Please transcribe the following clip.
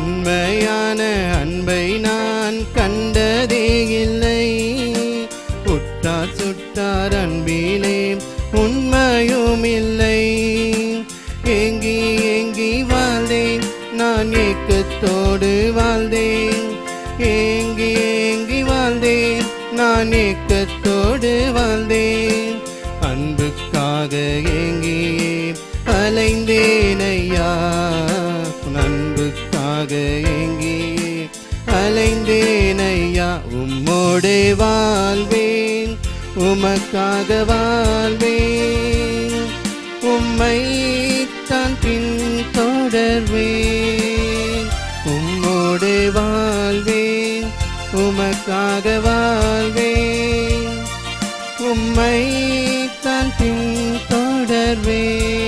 உண்மையான அன்பை நான் கண்டதே இல்லை. உற்றார் சுற்றார் அன்பிலே உண்மையும் இல்லை. ஏங்கி ஏங்கி வாழ்ந்தேன், நான் ஏக்கத்தோடு வாழ்ந்தேன். ஏங்கி ஏங்கி வாழ்ந்தேன், நான் ஏக்கத்தோடு வாழ்ந்தேன். அன்புக்காக ஏங்கியே அலைந்தேன் ஐயா, அன்புக்காக ஏங்கியே அலைந்தேன் ஐயா. உம்மோடே வாழ்வேன், உமக்காக வாழ்வேன். உம்மை தான் பின் தொடர்வேன். உம்மோடே வாழ்வேன், உமக்காக வாழ்வேன். உம்மை தான் பின் தொடர்வேன்.